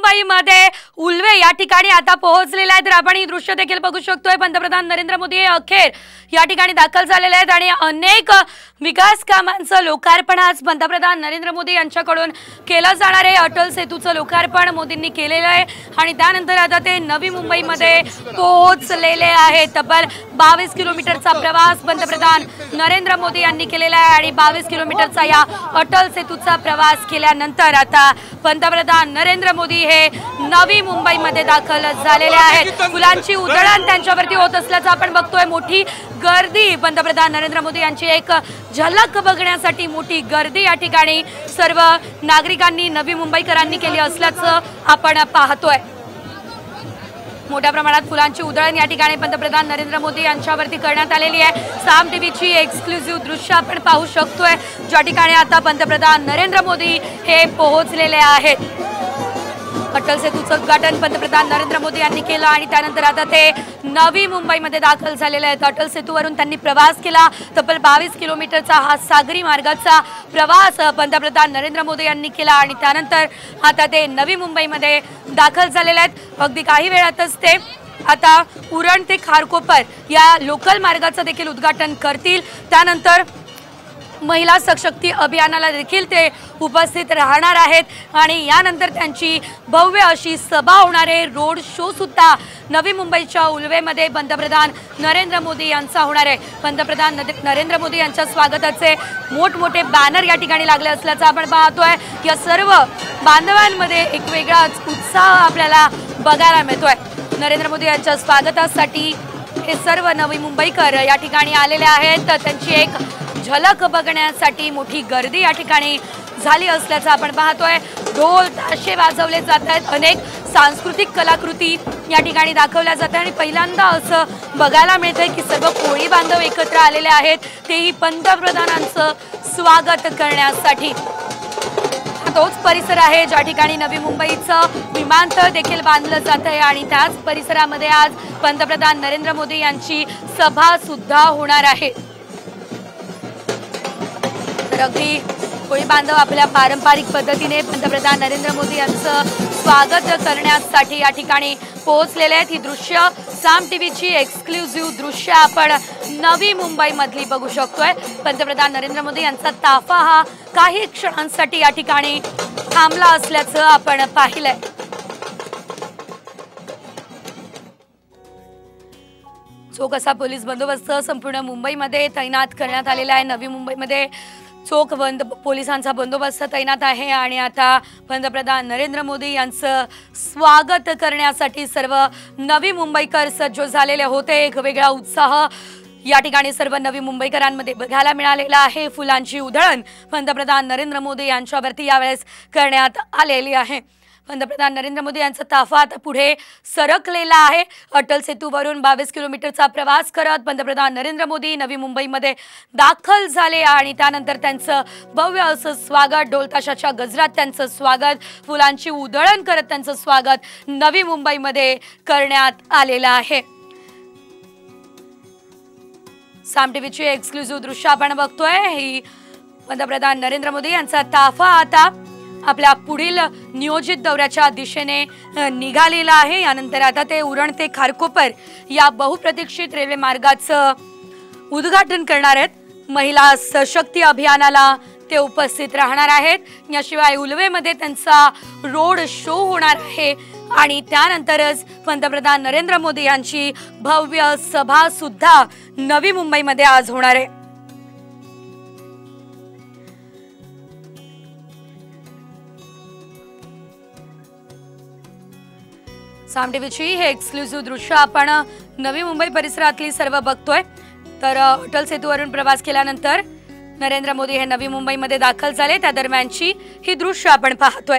मुंबईमध्ये उल्वे या ठिकाणी आता पोहोचलेले आहेत। आपण ही दृश्य देखील बघू शकतोय। पंतप्रधान नरेंद्र मोदी अखेर या ठिकाणी दाखल झालेले आहेत आणि अनेक विकास कामांचं लोकार्पण आज पंतप्रधान नरेंद्र मोदी यांच्याकडून केलं जाणार आहे। अटल सेतूचं लोकार्पण मोदींनी केलेलं आहे आणि त्यानंतर आता ते नवी मुंबईमध्ये पोहोचलेले आहेत। तब्बल 22 किलोमीटरचा प्रवास पंतप्रधान नरेंद्र मोदी यांनी केलेला आहे आणि 22 किलोमीटरचा या अटल सेतूचा प्रवास केल्यानंतर आता पंतप्रधान नरेंद्र मोदी हे नवी मुंबईमध्ये दाखल झालेले आहेत। फुलांची उधळण त्यांच्यावरती होत असल्याचं आपण बघतोय। मोठी गर्दी पंतप्रधान नरेंद्र मोदी यांची एक झलक बघण्यासाठी मोठी गर्दी या ठिकाणी सर्व नागरिकांनी नवी मुंबईकरांनी केली असल्याचं आपण पाहतोय। मोठ्या प्रमाणात फुलांची उधळण या ठिकाणी पंतप्रधान नरेंद्र मोदी यांच्यावरती करण्यात आलेली आहे। साम टीव्हीची एक्सक्लुझिव्ह दृश्य आपण पाहू शकतोय, ज्या ठिकाणी आता पंतप्रधान नरेंद्र मोदी हे पोहोचलेले आहेत। अटल सेतूचं उद्घाटन पंतप्रधान नरेंद्र मोदी यांनी केलं आणि त्यानंतर आता ते नवी मुंबईमध्ये दाखल झालेले आहेत। अटल सेतूवरून त्यांनी प्रवास केला। तब्बल 22 किलोमीटरचा हा सागरी मार्गाचा प्रवास पंतप्रधान नरेंद्र मोदी यांनी केला आणि त्यानंतर आता ते नवी मुंबईमध्ये दाखल झालेले आहेत। अगदी काही वेळातच ते आता उरण ते खारकोपर या लोकल मार्गाचं देखील उद्घाटन करतील। त्यानंतर महिला सशक्ती अभियानाला देखील ते उपस्थित राहणार आहेत आणि यानंतर त्यांची भव्य अशी सभा होणार आहे। रोड शो सुद्धा नवी मुंबईच्या उल्वेमध्ये पंतप्रधान नरेंद्र मोदी यांचा होणार आहे। पंतप्रधान नरेंद्र मोदी यांच्या स्वागताचे मोठमोठे बॅनर या ठिकाणी लागले असल्याचं आपण पाहतोय। या सर्व बांधवांमध्ये एक वेगळाच उत्साह आपल्याला बघायला मिळतोय। नरेंद्र मोदी यांच्या स्वागतासाठी हे सर्व नवी मुंबईकर या ठिकाणी आलेले आहेत। त्यांची एक झलक बघण्यासाठी मोठी गर्दी या ठिकाणी झाली असल्याचं आपण पाहतोय। ढोल ताशे वाजवले जात आहेत, अनेक सांस्कृतिक कलाकृती या ठिकाणी दाखवल्या जातात आणि पहिल्यांदा असं बघायला मिळतंय की सर्व कोळी बांधव एकत्र आलेले आहेत, तेही पंतप्रधानांचं स्वागत करण्यासाठी। तोच परिसर आहे ज्या ठिकाणी नवी मुंबईचं विमानतळ देखील बांधलं जात आहे आणि त्याच परिसरामध्ये आज पंतप्रधान नरेंद्र मोदी यांची सभा सुद्धा होणार आहे। अगदी कोळी बांधव आपल्या पारंपरिक पद्धतीने पंतप्रधान नरेंद्र मोदी यांचं स्वागत करण्यासाठी या ठिकाणी पोहोचलेले आहेत। ही दृश्य साम टीव्हीची एक्सक्लुझिव्ह दृश्य आपण नवी मुंबईमधली बघू शकतोय। पंतप्रधान नरेंद्र मोदी यांचा ताफा हा काही क्षणांसाठी या ठिकाणी थांबला असल्याचं आपण पाहिलंय। चोख असा पोलीस बंदोबस्त संपूर्ण मुंबईमध्ये तैनात करण्यात आलेला आहे। नवी मुंबईमध्ये चोख पोलिसांचा बंदोबस्त तैनात आहे आणि आता पंतप्रधान नरेंद्र मोदी यांचं स्वागत करण्यासाठी सर्व नवी मुंबईकर सज्ज झालेले होते। एक वेगळा उत्साह या ठिकाणी सर्व नवी मुंबईकरांमध्ये बघायला मिळालेला आहे। फुलांची उधळण पंतप्रधान नरेंद्र मोदी यांच्यावरती यावेळेस करण्यात आलेली आहे। पंतप्रधान नरेंद्र मोदी यांचा ताफा आता पुढे सरकलेला आहे। अटल सेतूवरून 22 किलोमीटरचा प्रवास करत पंतप्रधान नरेंद्र मोदी नवी मुंबईमध्ये दाखल झाले आणि त्यानंतर त्यांचं भव्य असं स्वागत, ढोलताशाच्या गजरात त्यांचं स्वागत, फुलांची उधळण करत त्यांचं स्वागत नवी मुंबईमध्ये करण्यात आलेलं आहे। साम टीव्हीची एक्सक्लुझिव्ह दृश्य आपण बघतोय। ही पंतप्रधान नरेंद्र मोदी यांचा ताफा आता आपल्या पुढील नियोजित दौऱ्याच्या दिशेने निघालेला आहे। यानंतर आता ते उरण ते खारकोपर या बहुप्रतीक्षित रेल्वे मार्गाचं उद्घाटन करणार आहेत। महिला सशक्ती अभियानाला ते उपस्थित राहणार आहेत। याशिवाय उल्वेमध्ये त्यांचा रोड शो होणार आहे आणि त्यानंतरच पंतप्रधान नरेंद्र मोदी यांची भव्य सभा सुद्धा नवी मुंबईमध्ये आज होणार आहे। साम टीव्हीची हे एक्सक्लुझिव्ह दृश्य आपण नवी मुंबई परिसरातली सर्व बघतोय। तर अटल सेतूवरून प्रवास केल्यानंतर नरेंद्र मोदी हे नवी मुंबईमध्ये दाखल झाले, त्या दरम्यानची ही दृश्य आपण पाहतोय।